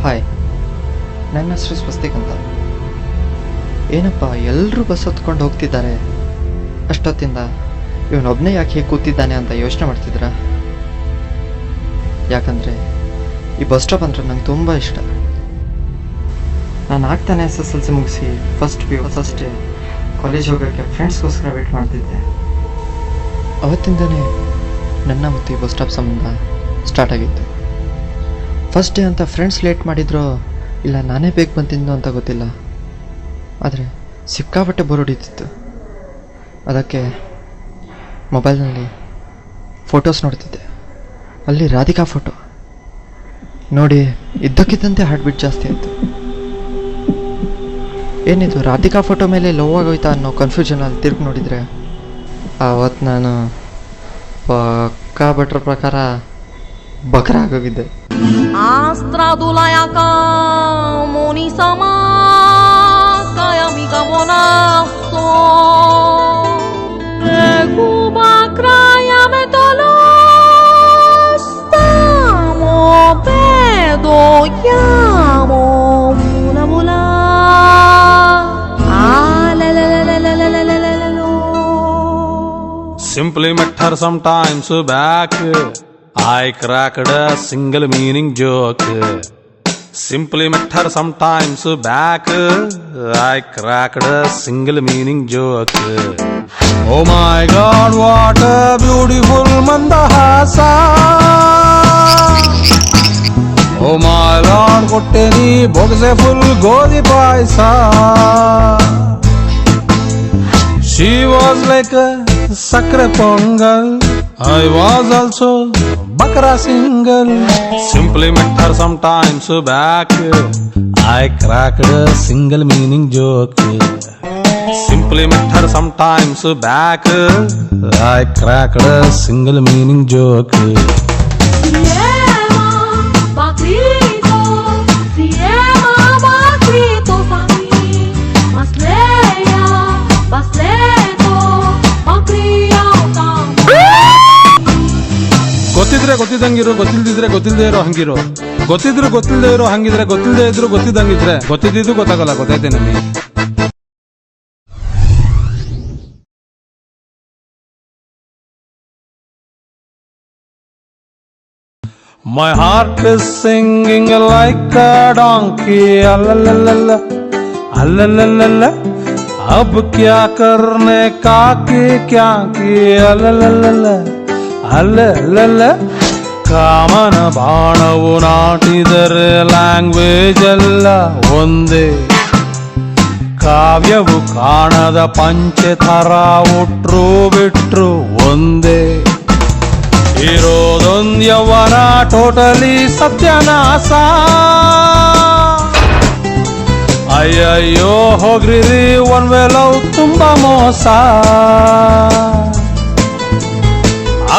Hi, ನನ್ನ ಹೆಸರು ಸ್ವಸ್ತಿಕ್ ಅಂತ. ಏನಪ್ಪ ಎಲ್ಲರೂ ಬಸ್ ಹೊತ್ಕೊಂಡು ಹೋಗ್ತಿದ್ದಾರೆ, ಅಷ್ಟೊತ್ತಿಂದ ಇವನೊಬ್ಬನೇ ಯಾಕೆ ಹೀಗೆ ಕೂತಿದ್ದಾನೆ ಅಂತ ಯೋಚನೆ ಮಾಡ್ತಿದ್ರ? ಯಾಕಂದರೆ ಈ ಬಸ್ ಸ್ಟಾಪ್ ಅಂದರೆ ನಂಗೆ ತುಂಬ ಇಷ್ಟ. ನಾನು ಆಗ್ತಾನೆ SSLC ಮುಗಿಸಿ ಫಸ್ಟ್ PU ಫಸ್ಟೇ ಕಾಲೇಜ್ ಹೋಗೋಕ್ಕೆ ಫ್ರೆಂಡ್ಸ್ಗೋಸ್ಕರ ವೇಟ್ ಮಾಡ್ತಿದ್ದೆ. ಅವತ್ತಿಂದನೇ ನನ್ನ ಮತ್ತು ಈ ಬಸ್ ಸ್ಟಾಪ್ ಸಂಬಂಧ ಸ್ಟಾರ್ಟ್ ಆಗಿತ್ತು. ಫಸ್ಟ್ ಡೇ ಅಂತ ಫ್ರೆಂಡ್ಸ್ ಲೇಟ್ ಮಾಡಿದ್ರೋ ಇಲ್ಲ ನಾನೇ ಬೇಗ ಬಂತಿದ್ದೋ ಅಂತ ಗೊತ್ತಿಲ್ಲ, ಆದರೆ ಸಿಕ್ಕಾಪಟ್ಟೆ ಬೋರ್ ಹೊಡೀತಿತ್ತು. ಅದಕ್ಕೆ ಮೊಬೈಲ್ನಲ್ಲಿ ಫೋಟೋಸ್ ನೋಡ್ತಿದ್ದೆ. ಅಲ್ಲಿ ರಾಧಿಕಾ ಫೋಟೋ ನೋಡಿ ಇದ್ದಕ್ಕಿದ್ದಂತೆ ಹಾರ್ಟ್ ಬೀಟ್ ಜಾಸ್ತಿ ಆಯಿತು. ಏನಿದು ರಾಧಿಕಾ ಫೋಟೋ ಮೇಲೆ ಲವ್ ಆಗೋಯ್ತಾ ಅನ್ನೋ ಕನ್ಫ್ಯೂಷನಲ್ಲಿ ತಿರುಗಿ ನೋಡಿದರೆ ಆವತ್ತು ನಾನು ಪಕ್ಕಾ ಭಟ್ರ ಪ್ರಕಾರ ಬಕ್ರ ಆಗೋಗಿದ್ದೆ. Astradulaia monisama kaya miga monasto Cuba kraya metalo stamo pedo chiamo mula mula Simply met her sometimes back. I cracked a single meaning joke. Simply met her sometimes back. I cracked a single meaning joke. Oh my God, what a beautiful mandahasa. Oh my Lord, kotteni boxe full godi paisa. She was like a sakra pongal. I was also bakra single. Simply met her sometimes back. I cracked a single meaning joke. Simply met her sometimes back. I cracked a single meaning joke. ಗೊತ್ತಿದ್ರೆ ಗೊತ್ತಿದ್ದಂಗಿರು, ಗೊತ್ತಿಲ್ದಿದ್ರೆ ಗೊತ್ತಿಲ್ಲದೆ ಇರೋ ಹಂಗಿರು. ಗೊತ್ತಿದ್ರು ಗೊತ್ತಿಲ್ಲದೆ ಇರೋ ಹಂಗಿದ್ರೆ, ಗೊತ್ತಿಲ್ಲದೆ ಇದ್ರು ಗೊತ್ತಿದ್ದಂಗಿದ್ರೆ. ಗೊತ್ತಿದ್ದು ಗೊತ್ತಾಗಲ್ಲ, ಗೊತ್ತೈತೆ ನನಗೆ. My heart is singing like a donkey. Alalala, alalala. अब क्या करने का की क्या की. ಅಲ್ಲಲ್ಲಲ್ಲ ಅಲ್ಲಲ್ಲ. ಕಾಮನ ಬಾಣವು ನಾಟಿದರೆ ಲ್ಯಾಂಗ್ವೇಜ್ ಎಲ್ಲ ಒಂದೇ. ಕಾವ್ಯವು ಕಾಣದ ಪಂಚೆ ಥರ ಉಟ್ರು ಬಿಟ್ರು ಒಂದೇ. ಇರೋದೊಂದ್ ಯವ್ವನ ಟೋಟಲಿ ಸತ್ಯನಾಶ. ಅಯ್ಯಯ್ಯೋ ಹೋಗ್ರಿ ಒನ್ ವೇ ಲವ್ ತುಂಬಾ మోస.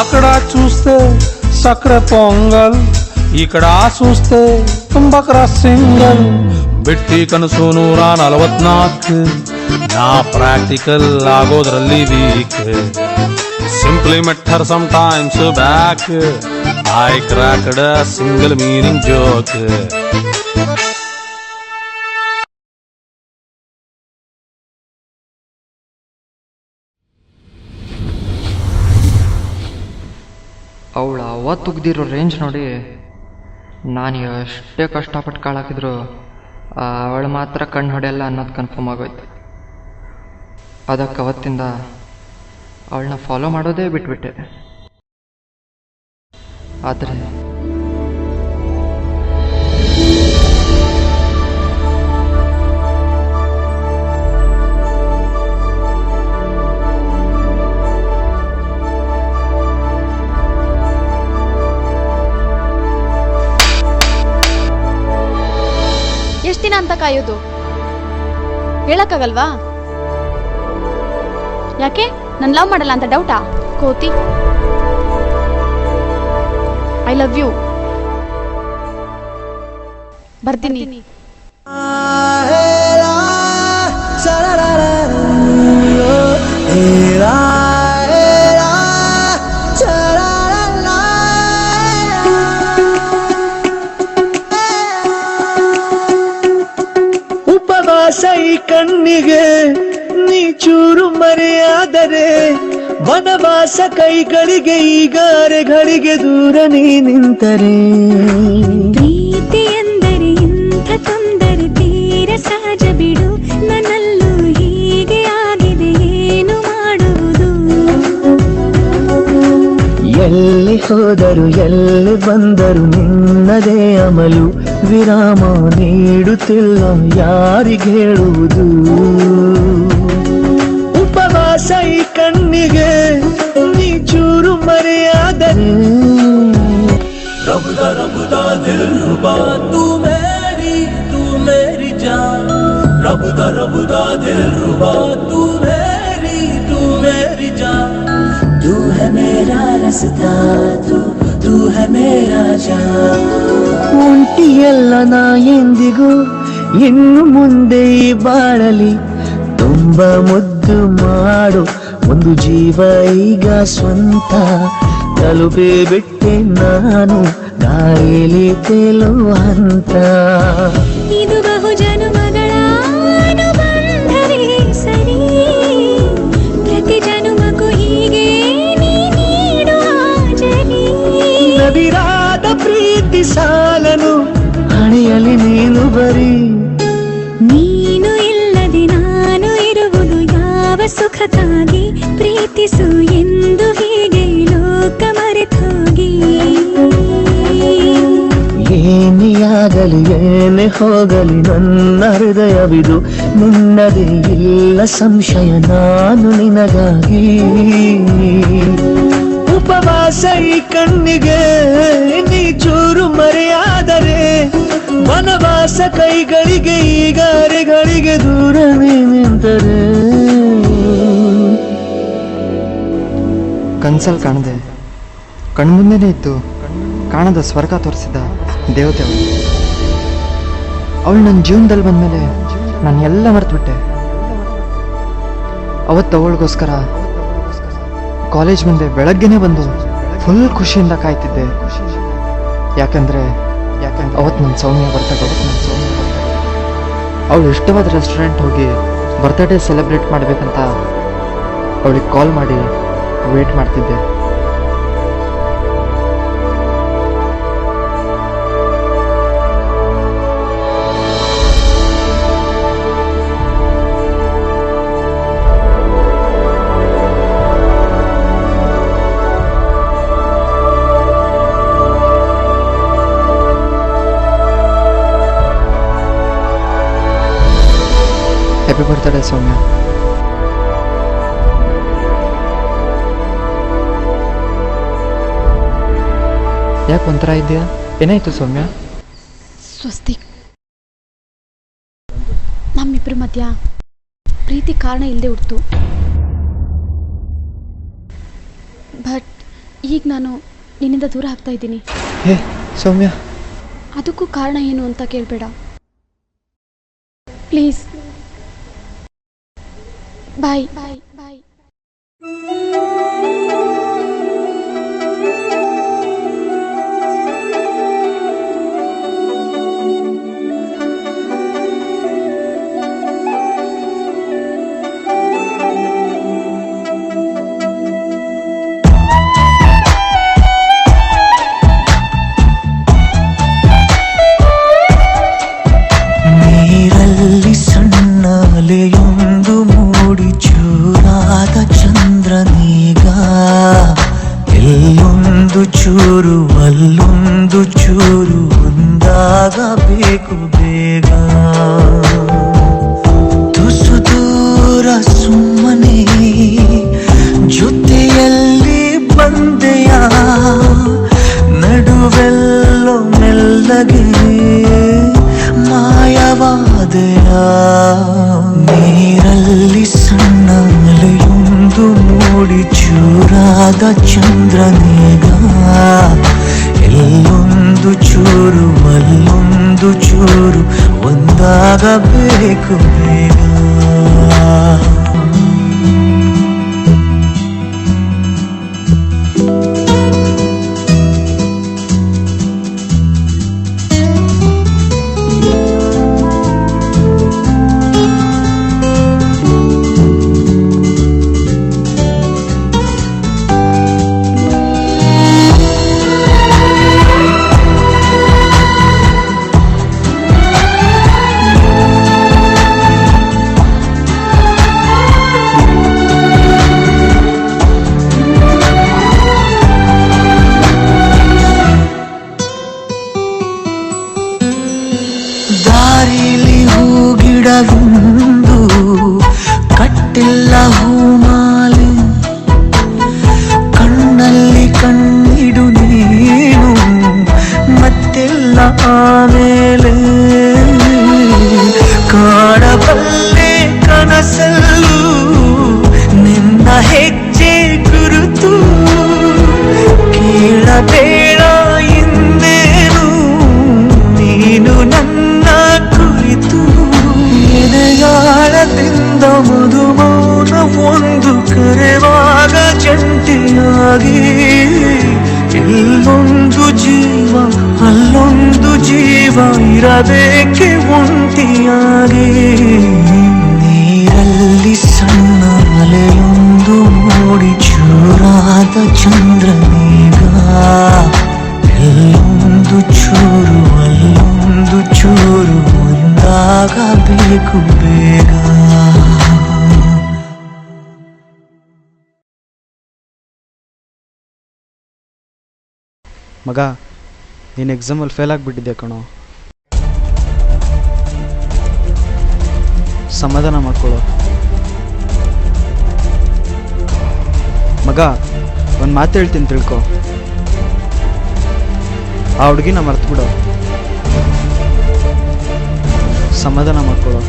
అక్కడ చూస్తే సక్కర పొంగల్, ఇక్కడ చూస్తే తుంబకర సింగల్. ಬಿಟ್ಟಿ ಕನಸು 144, ನಾ ಪ್ರಾಕ್ಟಿಕಲ್ ಆಗೋದ್ರಲ್ಲಿ weak. Simply matter some times back, I cracked single meaning joke. ಅವಳ ಅವತ್ತುಗ್ದಿರೋ ರೇಂಜ್ ನೋಡಿ ನಾನು ಎಷ್ಟೇ ಕಷ್ಟಪಟ್ಟು ಕಾಳಾಕಿದ್ರು ಅವಳು ಮಾತ್ರ ಕಣ್ಣು ಹೊಡೆಯಲ್ಲ ಅನ್ನೋದು ಕನ್ಫರ್ಮ್ ಆಗೋಯ್ತು. ಅದಕ್ಕೆ ಅವತ್ತಿಂದ ಅವಳನ್ನ ಫಾಲೋ ಮಾಡೋದೇ ಬಿಟ್ಬಿಟ್ಟೆ. ಆದರೆ ಎಷ್ಟು ದಿನ ಅಂತ ಕಾಯೋದು ಹೇಳಕ್ಕಾಗಲ್ವಾ? ಯಾಕೆ ನಾನು ಲವ್ ಮಾಡಲ್ಲ ಅಂತ ಡೌಟಾ? ಕೋತಿ, ಐ ಲವ್ ಯು. ಬರ್ತೀನಿ. ಸೈ ಕಣ್ಣಿಗೆ ನೀ ಚೂರು ಮರೆಯಾದರೆ ವನವಾಸ ಕೈಗಳಿಗೆ ಈಗಾರೆಗಳಿಗೆ ದೂರ ನೀ ನಿಂತರೆ. ಪ್ರೀತಿ ಎಂದರೆ ಇಂಥ ತೊಂದರೆ ತೀರ ಸಹಜ ಬಿಡು, ನನ್ನಲ್ಲೂ ಹೀಗೆ ಆಗಿದೆ ಏನು ಮಾಡುವುದು. ಎಲ್ಲಿ ಹೋದರು ಎಲ್ಲಿ ಬಂದರು ನಿನ್ನದೇ ಅಮಲು, ವಿರಾಮ ನೀಡುತ್ತಿಲ್ಲ ಯಾರಿಗೆ ಹೇಳುವುದು. ಉಪವಾಸ ಈ ಕಣ್ಣಿಗೆ ನೀ ಚೂರು ಮರೆಯಾದರೆ. ರಬುದ ರಬುದ ದಿಲ್ರುಬಾ ತೂ ಮೇರಿ ಜಾನ್, ರಬುದ ರಬುದ ದಿಲ್ರುಬಾ ತೂ ಮೇರಿ ಜಾನ್. तू है मेरा रास्ता, तू है मेरा ಜಾನ್. ಒಂಟಿಯಲ್ಲ ನಾ ಎಂದಿಗೂ ಇನ್ನು ಮುಂದೆ ಈ ಬಾಳಲಿ, ತುಂಬ ಮುದ್ದು ಮಾಡು ಒಂದು ಜೀವ ಈಗ ಸ್ವಂತ. ತಲುಪೇ ಬಿಟ್ಟೆ ನಾನು ಗಾಳಿಲಿ ತೇಲುವ ಹಂತ. ಇದು ಬಹು ಜನುಮಗಳ ಅನುಬಂಧವೇ ಸರಿ, ಪ್ರತಿ ಜನುಮಕ್ಕೂ ಹೀಗೆ ನೀಡುವ ಜನಿ. ನವಿರಾದ ಪ್ರೀತಿ ಸಾಲನು ಹಣೆಯಲ್ಲಿ ನೀನು ಬರೀ. ನೀನು ಇಲ್ಲದೆ ನಾನು ಇರುವುದು ಯಾವ ಸುಖಕ್ಕಾಗಿ, ಪ್ರೀತಿಸು ಎಂದು ಹೀಗೆ ಲೋಕ ಮರೆತೋಗಿ. ಏನೇ ಆಗಲಿ ಏನೇ ಹೋಗಲಿ ನನ್ನ ಹೃದಯವಿದು ನಿನ್ನದೇ, ಇಲ್ಲ ಸಂಶಯ ನಾನು ನಿನಗಾಗಿ. ಉಪವಾಸ ಈ ಕಣ್ಣಿಗೆ ನೀ ಚೂರು ಮರೆಯಾದರೆ, ವನವಾಸ ಕೈಗಳಿಗೆ ಈಗಾರೆಗಳಿಗೆ ದೂರ ನೀ ನಿಂತರೆ. ಕನ್ಸಲ್ಲಿ ಕಾಣದೆ ಕಣ್ಮುಂದೆನೇ ಇತ್ತು ಕಾಣದ ಸ್ವರ್ಗ ತೋರಿಸಿದ ದೇವತೆ ಅವಳು. ಅವಳು ನನ್ನ ಜೀವನದಲ್ಲಿ ಬಂದಮೇಲೆ ನಾನು ಎಲ್ಲ ಮರೆತುಬಿಟ್ಟೆ. ಅವತ್ತು ಅವಳಿಗೋಸ್ಕರ ಕಾಲೇಜ್ ಮುಂದೆ ಬೆಳಗ್ಗೆನೇ ಬಂದು ಫುಲ್ ಖುಷಿಯಿಂದ ಕಾಯ್ತಿದ್ದೆ. ಯಾಕಂದ್ರೆ ಅವತ್ತು ನನ್ನ ಸೌಮ್ಯ ಬರ್ತಡೇ. ಅವಳು ಇಷ್ಟವಾದ ರೆಸ್ಟೋರೆಂಟ್ ಹೋಗಿ ಬರ್ತ್ಡೇ ಸೆಲೆಬ್ರೇಟ್ ಮಾಡಬೇಕಂತ ಅವಳಿಗೆ ಕಾಲ್ ಮಾಡಿ ವೇಟ್ ಮಾಡ್ತಿದ್ದೆ. ಹ್ಯಾಪಿ ಬರ್ತ್ಡೇ ಸೌಮ್ಯ. ಯಾಕೆ ಒಂಥರ ಇದೆಯಾ? ಏನಾಯ್ತು ಸೌಮ್ಯ? ಸ್ವಸ್ತಿಕ್, ನಮ್ಮಿಬ್ಬರ ಮಧ್ಯ ಪ್ರೀತಿ ಕಾರಣ ಇಲ್ಲದೆ ಹುಡ್ತು. ಬಟ್ ಈಗ ನಾನು ನಿನ್ನಿಂದ ದೂರ ಆಗ್ತಾ ಇದ್ದೀನಿ. ಹೇ ಸೌಮ್ಯ, ಅದಕ್ಕೂ ಕಾರಣ ಏನು ಅಂತ ಕೇಳಬೇಡ ಪ್ಲೀಸ್. ಬಾಯ್ ಬಾಯ್ ಬಾಯ್. ನೀರಲ್ಲಿ ಸಣ್ಣ ಅಲೆಯೊಂದು ಮೂಡಿ ಚೂರಾದ ಚಂದ್ರನೀಗ, ಎಲ್ಲೊಂದು ಚೂರು ಅಲ್ಲೊಂದು ಚೂರು ಒಂದಾಗಬೇಕು ಬೇಗ. ತುಸು ದೂರ ಸುಮ್ಮನೆ ಜೊತೆಯಲ್ಲಿ ಬಂದೆಯ, ನಡುವೆಲ್ಲೋ ಮೆಲ್ಲಗೆ ಮಾಯವಾದೆಯ. ನೀರಲ್ಲಿ ಸಣ್ಣ ಅಲೆಯೊಂದು ಮೂಡಿ ಚೂರಾದ ಚಂದ್ರನೀಗ, ಎಲ್ಲೊಂದು ಚೂರು ಅಲ್ಲೊಂದು ಚೂರು ಒಂದಾಗಬೇಕು ಬೇಗ. ದಾರಿಲಿ ಹೂಗಿಡವೊಂದು ಕಟ್ಟಿಲ್ಲ ಹೂಮಾಲೆ, ಕಣ್ಣಲ್ಲಿ ಕಣ್ಣಿಡು ನೀನು ಮತ್ತೆಲ್ಲ ಆಮೇಲೆ. ಕಾಡಬಲ್ಲೆ ಕನಸಲ್ಲೂ ನಿನ್ನ ಹೆಜ್ಜೆ ಗುರುತು, ಕೇಳಬೇಡ ಹಿಂದೇನು ನೀನು ನನ್ನ ಕುರಿತು. ಎದೆಯಾಳದಿಂದ ಮಧುಮೌನ ಒಂದು ಕರೆವಾಗ ಜಂಟಿಯಾಗಿ, ಇಲ್ಲೊಂದು ಜೀವ ಅಲ್ಲೊಂದು ಜೀವ ಇರಬೇಕೆ ಒಂಟಿಯಾಗಿ. ನೀರಲ್ಲಿ ಸಣ್ಣ ಅಲೆಯೊಂದು ಮೂಡಿ ಚೂರಾದ ಚಂದ್ರನೀಗ, ಎಲ್ಲೊಂದು ಚೂರು ಅಲ್ಲೊಂದು ಚೂರು ಒಂದಾಗಬೇಕು ಬೇಗ. ಮಗ, ನೀನು ಎಕ್ಸಾಮಲ್ಲಿ ಫೇಲ್ ಆಗಿಬಿಟ್ಟಿದ್ದೆ ಕಣೋ. ಸಮಾಧಾನ ಮಾಡ್ಕೊಳ್ಳೋ ಮಗ. ಒಂದು ಮಾತು ಹೇಳ್ತೀನಿ ತಿಳ್ಕೊ, ಆ ಹುಡುಗಿನ ಮರ್ತ್ಬಿಡೋ. ಸಮಾಧಾನ ಮಾಡ್ಕೊಳ್ಳೋ.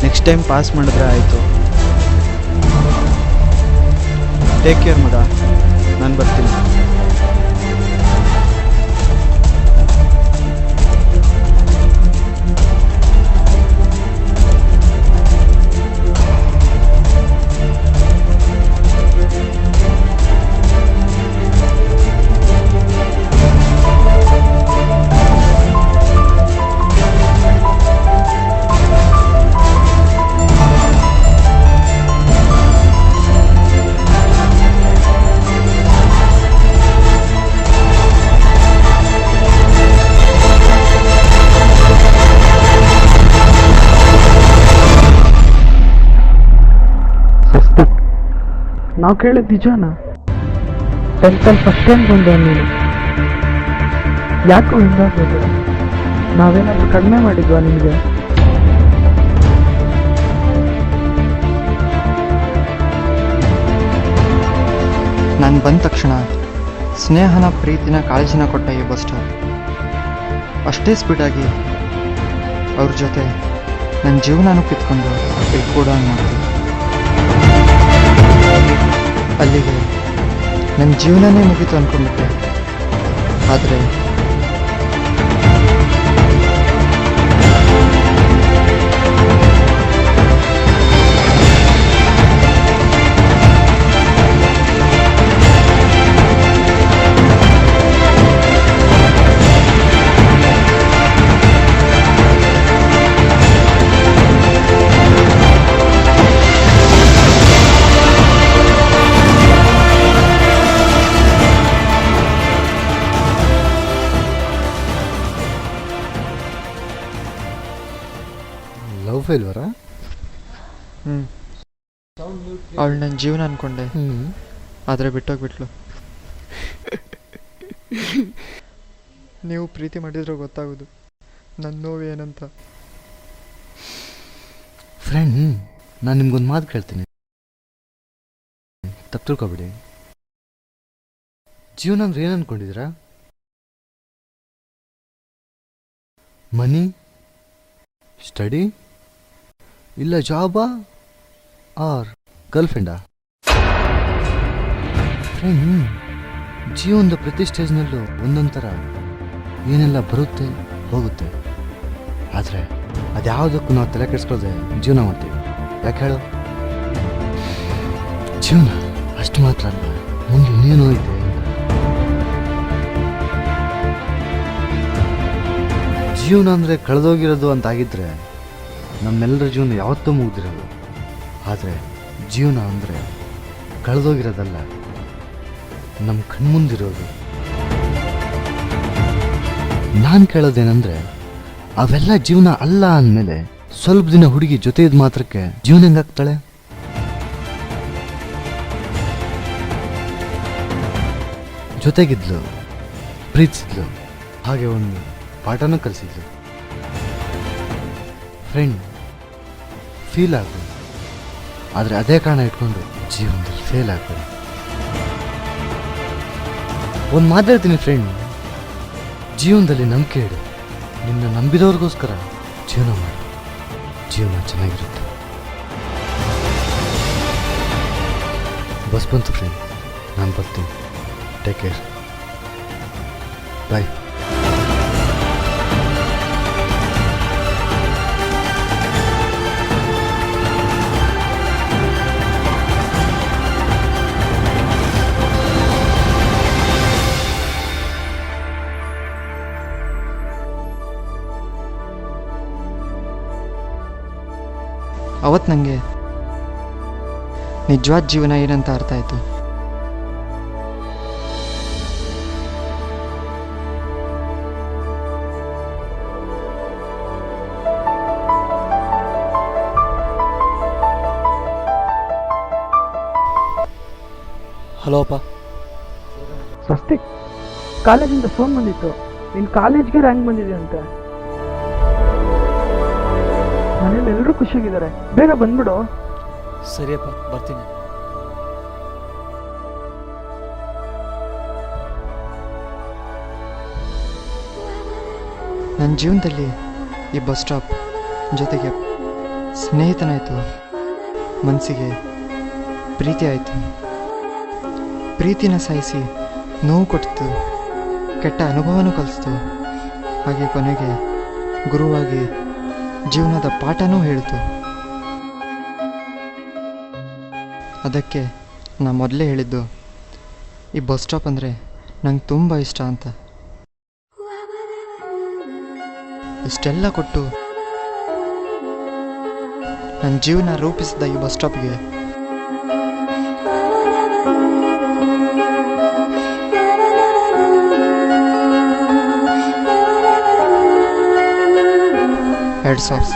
ನೆಕ್ಸ್ಟ್ ಟೈಮ್ ಪಾಸ್ ಮಾಡಿದ್ರೆ ಆಯಿತು. ಟೇಕ್ ಕೇರ್ ಮಗ, ನಾನು ಬರ್ತೀನಿ. ನಾವು ಕೇಳಿದ ನಿಜಾನ? 10th ಫಸ್ಟ್ ಟೈಮ್ ಬಂದ ನೀನು, ಯಾಕೋ ಹಿಂಗಾಗೋದು? ನಾವೇನಾದರೂ ಕಡಿಮೆ ಮಾಡಿದ್ವಾ ನಿಮಗೆ? ನಾನು ಬಂದ ತಕ್ಷಣ ಸ್ನೇಹನ ಪ್ರೀತಿನ ಕಾಳಜಿನ ಕೊಟ್ಟ ಈ ಬಸ್ ಸ್ಟಾಪ್ ಅಷ್ಟೇ ಸ್ಪೀಡಾಗಿ ಅವ್ರ ಜೊತೆ ನನ್ನ ಜೀವನನೂ ಕಿತ್ಕೊಂಡು ಇಲ್ಲಿ ಕೂಡ ಮಾಡ್ತೀವಿ. ಅಲ್ಲಿಗೆ ನನ್ನ ಜೀವನನೇ ಮುಗೀತು ಅಂದ್ಕೊಂಡ್ಬಿಟ್ಟೆ. ಆದರೆ ಲವ್ ಫೇಲ್ವರಾ? ಅವಳು ನನ್ನ ಜೀವನ ಅಂದ್ಕೊಂಡೆ, ಆದರೆ ಬಿಟ್ಟೋಗ್ಬಿಟ್ಲು. ನೀವು ಪ್ರೀತಿ ಮಾಡಿದ್ರೆ ಗೊತ್ತಾಗೋದು ನನ್ನ ನೋವು ಏನಂತ. ಫ್ರೆಂಡ್, ನಾನು ನಿಮ್ಗೊಂದು ಮಾತು ಕೇಳ್ತೀನಿ, ತಪ್ಪು ತಿಳ್ಕೊಬೇಡಿ. ಜೀವನ ಅಂದ್ರೆ ಏನು ಅಂದ್ಕೊಂಡಿದ್ದೀರಾ? ಮನಿ, ಸ್ಟಡಿ, ಇಲ್ಲ ಜಾಬಾ ಆರ್ ಗರ್ಲ್ಫ್ರೆಂಡಾ? ಫ್ರೆಂಡ್, ಜೀವನದ ಪ್ರತಿ ಸ್ಟೇಜ್ನಲ್ಲೂ ಒಂದೊಂದು ಥರ ಏನೆಲ್ಲ ಬರುತ್ತೆ ಹೋಗುತ್ತೆ. ಆದರೆ ಅದ್ಯಾವುದಕ್ಕೂ ನಾವು ತಲೆ ಕೆಡಿಸ್ಕೊಳ್ಳದೆ ಜೀವನ ಮಾಡ್ತೀವಿ. ಯಾಕೆ ಹೇಳು? ಜೀವನ ಅಷ್ಟು ಮಾತ್ರ ಅಲ್ಲ, ಮುಂದೆ ಇನ್ನೇನೋ ಇದೆ. ಜೀವನ ಅಂದರೆ ಕಳೆದೋಗಿರೋದು ಅಂತಾಗಿದ್ದರೆ ನಮ್ಮೆಲ್ಲರ ಜೀವನ ಯಾವತ್ತೂ ಮುಗ್ದಿರೋದು. ಆದರೆ ಜೀವನ ಅಂದರೆ ಕಳೆದೋಗಿರೋದಲ್ಲ, ನಮ್ಮ ಕಣ್ಮುಂದಿರೋದು. ನಾನು ಕೇಳೋದೇನೆಂದರೆ, ಅವೆಲ್ಲ ಜೀವನ ಅಲ್ಲ ಅಂದಮೇಲೆ ಸ್ವಲ್ಪ ದಿನ ಹುಡುಗಿ ಜೊತೆ ಇದ್ದ ಮಾತ್ರಕ್ಕೆ ಜೀವನ ಹೆಂಗಾಗ್ತಾಳೆ? ಜೊತೆಗಿದ್ಲು, ಪ್ರೀತಿಸಿದ್ಲು, ಹಾಗೆ ಒಂದು ಪಾಠನೂ ಕಲಿಸಿದ್ಲು. ಫ್ರೆಂಡ್, ಫೀಲ್ ಆಗ್ಬೋದು, ಆದರೆ ಅದೇ ಕಾರಣ ಇಟ್ಕೊಂಡು ಜೀವನದಲ್ಲಿ ಫೇಲ್ ಆಗ್ಬೋದು. ಒಂದು ಮಾತಾಡ್ತೀನಿ ಫ್ರೆಂಡ್, ಜೀವನದಲ್ಲಿ ನಂಬಿಕೆ ಇಡು. ನಿನ್ನ ನಂಬಿದವ್ರಿಗೋಸ್ಕರ ಜೀವನ ಮಾಡು, ಜೀವನ ಚೆನ್ನಾಗಿರುತ್ತೆ. ಬಸ್ ಬಂತು ಫ್ರೆಂಡ್, ನಾನು ಬರ್ತೀನಿ. ಟೇಕ್ ಕೇರ್, ಬಾಯ್. ಅವತ್ತು ನನಗೆ ನಿಜವಾದ ಜೀವನ ಏನಂತ ಅರ್ಥ ಆಯಿತು. ಹಲೋ ಅಪ್ಪ. ಸ್ವಸ್ತಿಕ್, ಕಾಲೇಜಿಂದ ಫೋನ್ ಬಂದಿತ್ತು, ನಿನ್ನ ಕಾಲೇಜ್ಗೆ ರ್ಯಾಂಕ್ ಬಂದಿದೆ ಅಂತೆ. ಮನೇಲಿ ಎಲ್ಲರೂ ಖುಷಿಯಾಗಿದ್ದಾರೆ, ಬೇಗ ಬಂದ್ಬಿಡು. ಸರಿಯಪ್ಪ, ಬರ್ತೀನಿ. ನನ್ನ ಜೀವನದಲ್ಲಿ ಈ ಬಸ್ ಸ್ಟಾಪ್ ಜೊತೆಗೆ ಸ್ನೇಹಿತನಾಯಿತು, ಮನಸ್ಸಿಗೆ ಪ್ರೀತಿ ಆಯಿತು. ಪ್ರೀತಿನ ಸಾಯಿಸಿ ನೋವು ಕೊಡ್ತು, ಕೆಟ್ಟ ಅನುಭವನೂ ಕಲಿಸ್ತು, ಹಾಗೆ ಕೊನೆಗೆ ಗುರುವಾಗಿ ಜೀವನದ ಪಾಠನೂ ಹೇಳ್ತು. ಅದಕ್ಕೆ ನಾ ಮೊದಲೇ ಹೇಳಿದ್ದು, ಈ ಬಸ್ ಸ್ಟಾಪ್ ಅಂದರೆ ನಂಗೆ ತುಂಬ ಇಷ್ಟ ಅಂತ. ಇಷ್ಟೆಲ್ಲ ಕೊಟ್ಟು ನನ್ನ ಜೀವನ ರೂಪಿಸಿದ ಈ ಬಸ್ ಸ್ಟಾಪ್ಗೆ ಹೆಡ್ಸ್ ಆಫ್.